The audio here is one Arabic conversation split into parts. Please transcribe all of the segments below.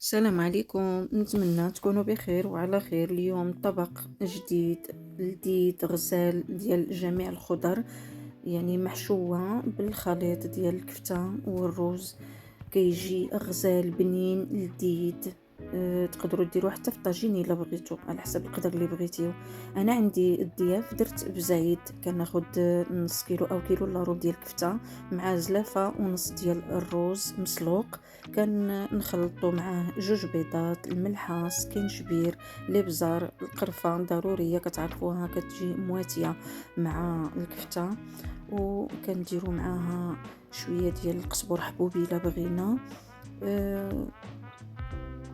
السلام عليكم، نتمنى تكونوا بخير وعلى خير. اليوم طبق جديد لذيذ غزال ديال جميع الخضر، يعني محشوة بالخليط ديال الكفتة والرز. كيجي غزال بنين لذيذ. تقدروا ديروه حتى في طاجين الا بغيتو على حسب القدر اللي بغيتيو. انا عندي الضياف درت بزايد، كناخد نص كيلو او كيلو الا ربع ديال الكفته مع زلافه ونص ديال الرز مسلوق. نخلطو معاه جوج بيضات، الملحه، سكينجبير، الابزار، القرفه ضروريه كتعرفوها كتجي مواتيه مع الكفته. وكنديروا معاها شويه ديال القزبر حبوبي الا بغينا.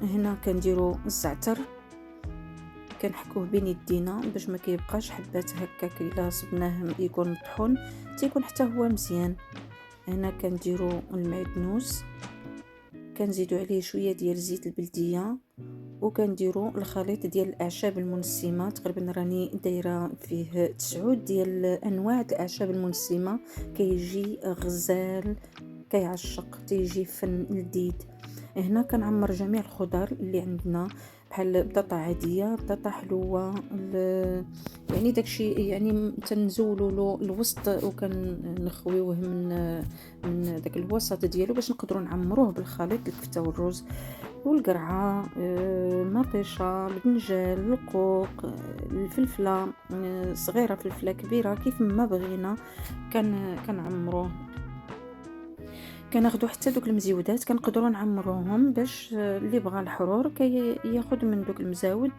هنا كنديروا الزعتر، كنحكوه بين يدينا باش ما كيبقاش حبات هكاك، الا صبناه يكون مطحون تيكون حتى هو مزيان. هنا كنديروا المعدنوس، كنزيدوا عليه شويه ديال زيت البلديه، وكنديروا الخليط ديال الاعشاب المنسمه. تقريبا راني دايره فيه 9 ديال انواع الاعشاب المنسمه. كيجي غزال كيعشق، تيجي فن لذيذ. هنا كنعمر جميع الخضر اللي عندنا، بحال بطاطا عاديه، بطاطا حلوه، يعني داكشي يعني تنزولوا له الوسط وكنخويوه من داك الوسط ديالو باش نقدروا نعمروه بالخليط الكفته والرز والقرعه، المطيشه، البنجال، القوق، الفلفله، صغيره فلفله كبيره كيف ما بغينا. كنعمروه، كناخدو حتى دوك المزيودات كنقدروا نعمروهم باش اللي بغى الحرور ياخد من دوك المزاود،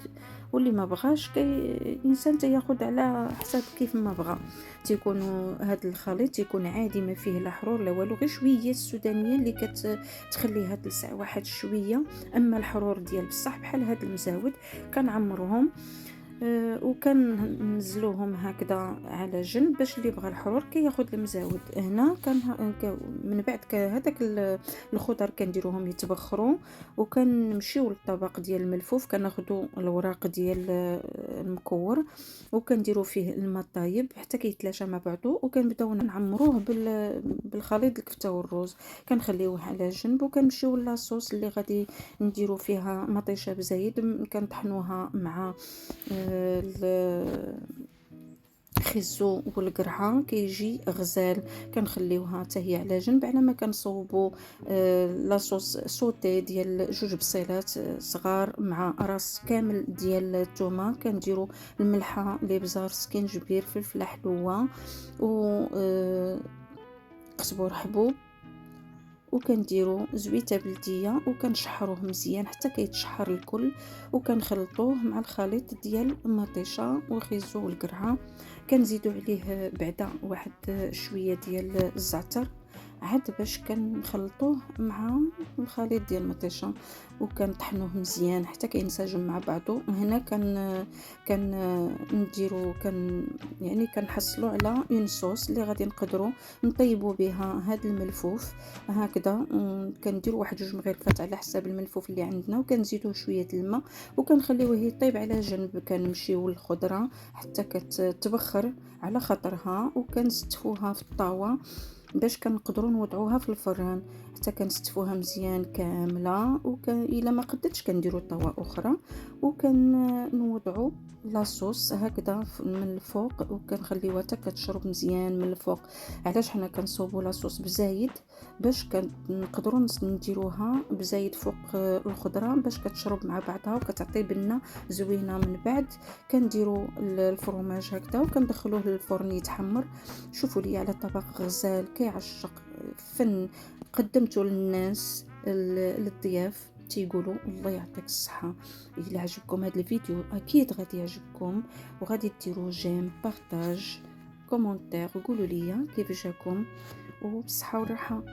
واللي ما بغاش الانسان تياخد على حسب كيف ما بغى. تيكونوا هاد الخليط تيكون عادي، ما فيه لا حرور لا والو، غير شويه السودانيه اللي كتخليها تلسع واحد شويه. اما الحرور ديال بصح بحال هاد المزاود كنعمروهم، وكننزلوهم هكذا على جنب باش اللي بغى الحرور كياخد المزاود. هنا من بعد هذاك الخضر كنديروهم يتبخروا، وكنمشيو للطبق ديال الملفوف. كناخدو الوراق ديال المكور وكنديرو فيه الماء طايب حتى كيتلاشى مع بعضو، وكنبداو نعمروه بالخليط الكفته والرز. كنخليوه على جنب وكنمشيو لاصوص اللي غادي نديرو فيها مطيشه بزايد. كنطحنوها مع الخيزو والقرعه، كيجي غزال. كنخليوها حتى هي على جنب على ما كنصوبوا لاصوص سوتي ديال جوج بصيلات صغار مع راس كامل ديال الثومه. كنديروا الملحه، الابزار، سكينجبير، فلفله حلوه، و قزبر حبوب، وكنديروا زويته بلديه وكنشحروه مزيان حتى كيتشحر الكل، وكنخلطوه مع الخليط ديال المطيشه والخيزو والقرعه. كنزيدوا عليه بعدا واحد شويه ديال الزعتر عاد باش كنخلطوه مع الخليط ديال المطيشه، وكنطحنوه مزيان حتى كينسجم مع بعضه. هنا كان نديرو يعني كنحصلوا على اون صوص اللي غادي نقدروا نطيبوا بها هذا الملفوف هكذا. كنديروا واحد جوج مغرفات على حساب الملفوف اللي عندنا، وكنزيدوه شويه الماء وكنخليوه يطيب على جنب. كنمشيو للخضره حتى كتبخر على خاطرها، وكنستفوها في الطاوه باش كنقدروا نوضعوها في الفران حتى كنستفوها مزيان كامله. الا ما قدتش كنديروا طاوه اخرى وكنوضعوا لاصوص هكذا من الفوق، وكنخليوها حتى كتشرب مزيان من الفوق. علاش حنا كنصوبوا لاصوص بزايد؟ باش كنقدروا نديروها بزايد فوق الخضره باش كتشرب مع بعضها وكتعطي بنه زوينه. من بعد كنديروا الفرماج هكذا وكندخلوه للفرن يتحمر. شوفوا لي على طبق غزال كيعشق فن، قدمته للناس للضياف تيقولوا الله يعطيك الصحه. الا عجبكم هذا الفيديو اكيد غادي يعجبكم، وغادي ديروا جيم، بارطاج، كومونتير، قولوا لي كيف جاكم، وبصحه وراحه.